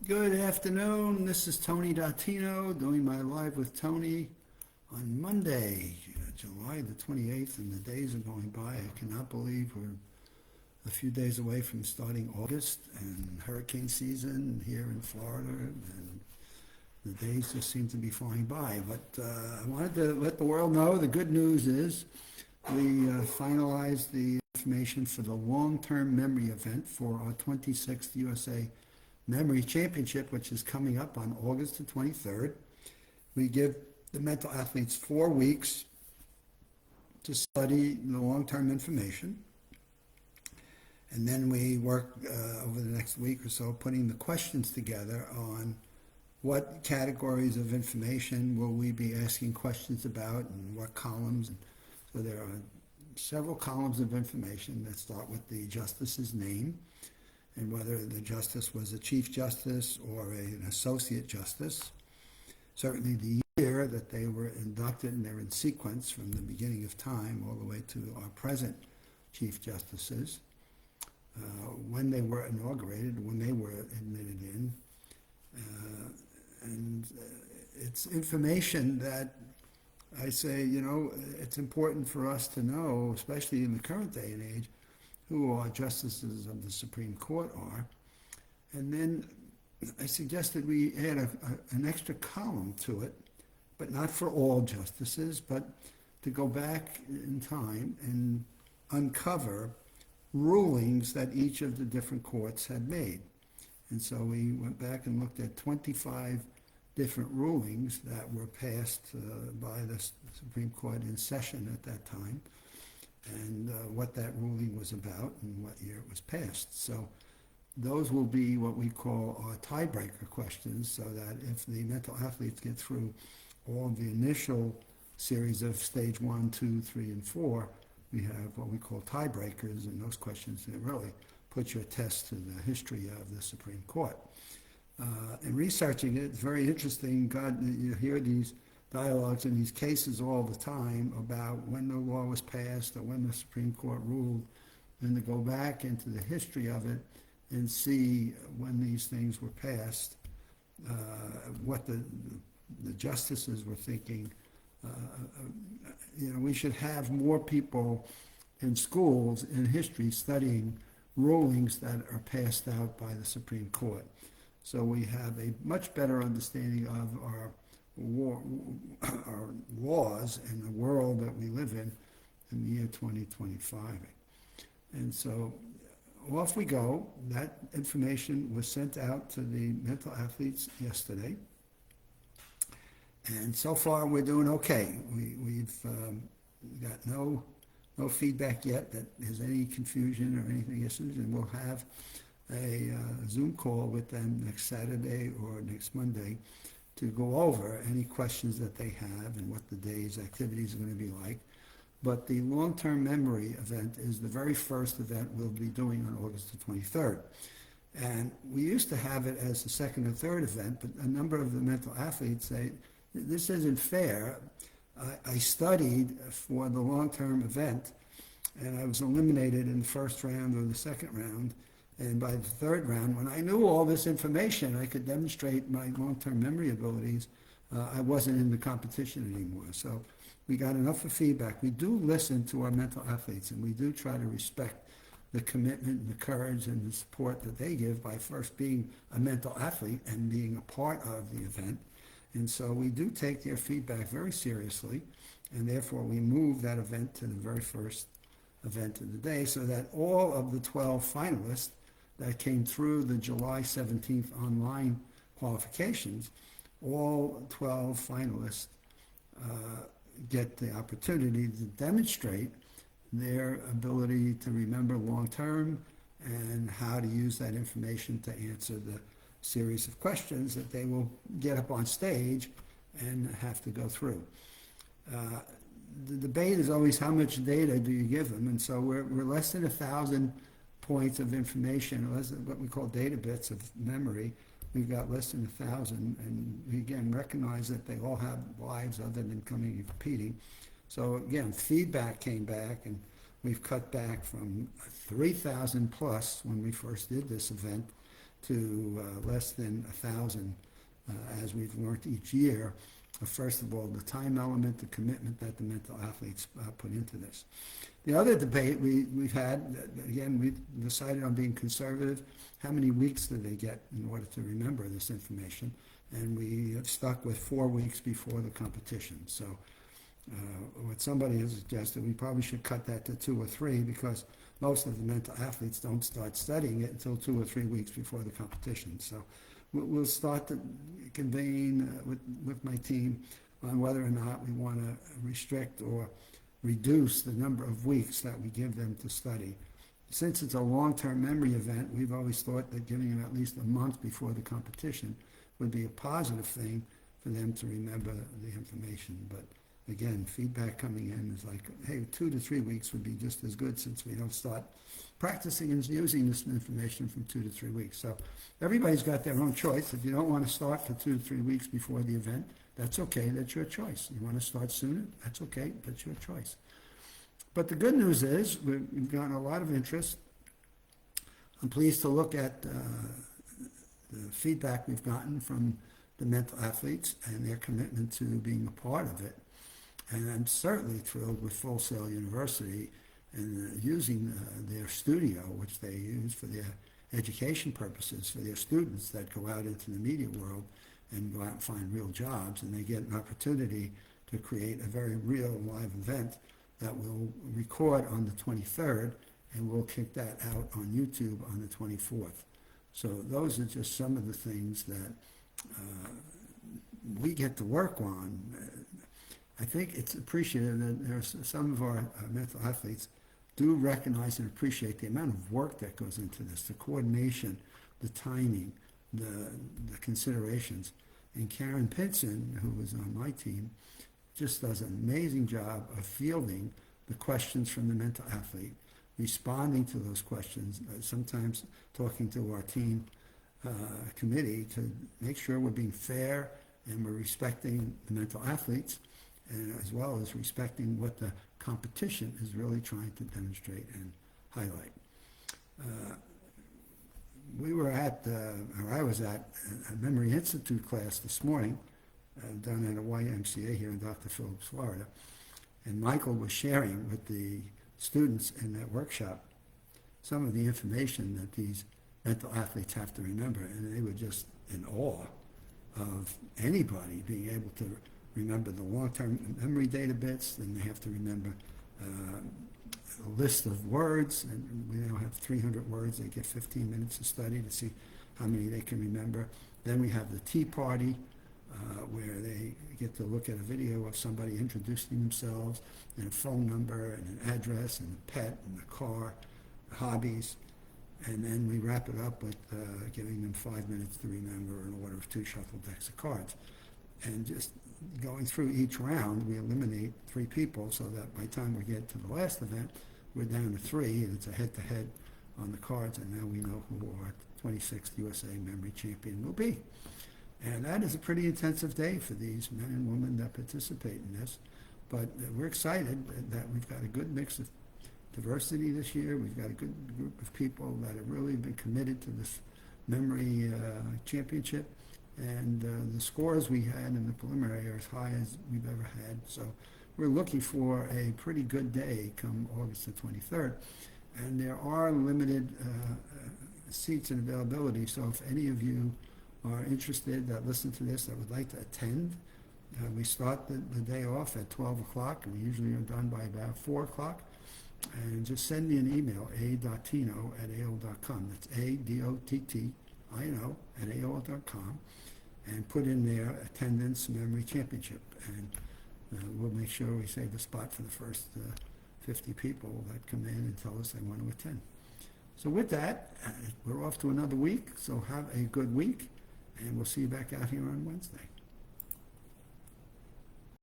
Good afternoon. This is Tony Dottino doing my Live with Tony on Monday, July the 28th, and the days are going by. I cannot believe we're a few days away from starting August and hurricane season here in Florida, and the days just seem to be flying by. But I wanted to let the world know the good news is we finalized the information for the long-term memory event for our 26th USA Memory Championship, which is coming up on August the 23rd. We give the mental athletes 4 weeks to study the long-term information. And then we work over the next week or so putting the questions together on what categories of information will we be asking questions about and what columns. And so there are several columns of information that start with the justice's name and whether the justice was a chief justice or an associate justice. Certainly the year that they were inducted, and they're in sequence from the beginning of time all the way to our present chief justices. When they were inaugurated, when they were admitted in. It's information that I say, it's important for us to know, especially in the current day and age, who our justices of the Supreme Court are. And then I suggested we add an extra column to it, but not for all justices, but to go back in time and uncover rulings that each of the different courts had made. And so we went back and looked at 25 different rulings that were passed by the Supreme Court in session at that time, and what that ruling was about and what year it was passed. So those will be what we call our tiebreaker questions, so that if the mental athletes get through all the initial series of stage 1, 2, 3, and 4, we have what we call tiebreakers, and those questions that really put your test to the history of the Supreme Court. And researching it, it's very interesting. You hear these dialogues in these cases all the time about when the law was passed or when the Supreme Court ruled, and to go back into the history of it and see when these things were passed, what the justices were thinking. We should have more people in schools in history studying rulings that are passed out by the Supreme Court. So we have a much better understanding of our laws and the world that we live in the year 2025. And so off we go. That information was sent out to the mental athletes yesterday. And so far we're doing okay. We've got no feedback yet that there's any confusion or anything issues, and we'll have a Zoom call with them next Saturday or next Monday to go over any questions that they have and what the day's activities are going to be like. But the long-term memory event is the very first event we'll be doing on August the 23rd. And we used to have it as the second or third event, but a number of the mental athletes say, this isn't fair. I studied for the long-term event, and I was eliminated in the first round or the second round. And by the third round, when I knew all this information, I could demonstrate my long-term memory abilities. I wasn't in the competition anymore. So we got enough of feedback. We do listen to our mental athletes, and we do try to respect the commitment and the courage and the support that they give by first being a mental athlete and being a part of the event. And so we do take their feedback very seriously, and therefore we move that event to the very first event of the day so that all of the 12 finalists that came through the July 17th online qualifications, all 12 finalists get the opportunity to demonstrate their ability to remember long-term and how to use that information to answer the series of questions that they will get up on stage and have to go through. The debate is always how much data do you give them, and so we're less than 1,000 points of information, less than what we call data bits of memory. We've got less than 1,000, and we again recognize that they all have lives other than coming and competing. So again, feedback came back, and we've cut back from 3,000 plus when we first did this event to less than 1,000 as we've learned each year. First of all, the time element, the commitment that the mental athletes put into this. The other debate we've had, again, we've decided on being conservative. How many weeks do they get in order to remember this information? And we have stuck with 4 weeks before the competition. So what somebody has suggested, we probably should cut that to 2 or 3, because most of the mental athletes don't start studying it until 2 or 3 weeks before the competition. So we'll start to convene with my team on whether or not we want to restrict or reduce the number of weeks that we give them to study. Since it's a long-term memory event, we've always thought that giving them at least a month before the competition would be a positive thing for them to remember the information. But again, feedback coming in is like, hey, 2 to 3 weeks would be just as good, since we don't start practicing and using this information from 2 to 3 weeks. So everybody's got their own choice. If you don't want to start for 2 to 3 weeks before the event, that's okay. That's your choice. You want to start sooner? That's okay. That's your choice. But the good news is we've gotten a lot of interest. I'm pleased to look at the feedback we've gotten from the mental athletes and their commitment to being a part of it. And I'm certainly thrilled with Full Sail University and using their studio, which they use for their education purposes, for their students that go out into the media world and go out and find real jobs, and they get an opportunity to create a very real live event that we'll record on the 23rd, and we'll kick that out on YouTube on the 24th. So those are just some of the things that we get to work on. I think it's appreciated that there's some of our mental athletes do recognize and appreciate the amount of work that goes into this, the coordination, the timing, the considerations. And Karen Pinson, who was on my team, just does an amazing job of fielding the questions from the mental athlete, responding to those questions, sometimes talking to our team committee to make sure we're being fair and we're respecting the mental athletes, and as well as respecting what the competition is really trying to demonstrate and highlight. We were at, or I was at, a Memory Institute class this morning down at a YMCA here in Dr. Phillips, Florida, and Michael was sharing with the students in that workshop some of the information that these mental athletes have to remember, and they were just in awe of anybody being able to remember the long-term memory data bits. Then they have to remember a list of words, and we now have 300 words. They get 15 minutes to study to see how many they can remember. Then we have the tea party, where they get to look at a video of somebody introducing themselves, and a phone number, and an address, and a pet, and a car, hobbies. And then we wrap it up with giving them 5 minutes to remember an order of 2 shuffled decks of cards. And just going through each round, we eliminate 3 people, so that by the time we get to the last event, we're down to 3, and it's a head-to-head on the cards, and now we know who our 26th USA Memory Champion will be. And that is a pretty intensive day for these men and women that participate in this. But we're excited that we've got a good mix of diversity this year. We've got a good group of people that have really been committed to this memory championship. And the scores we had in the preliminary are as high as we've ever had. So we're looking for a pretty good day come August the 23rd. And there are limited seats and availability. So if any of you are interested that listen to this that would like to attend, we start the day off at 12 o'clock, and we usually are done by about 4 o'clock. And just send me an email, a.dottino@aol.com. That's ADOTTINO@AOL.com, and put in there attendance memory championship. And we'll make sure we save a spot for the first 50 people that come in and tell us they want to attend. So with that, we're off to another week. So have a good week, and we'll see you back out here on Wednesday.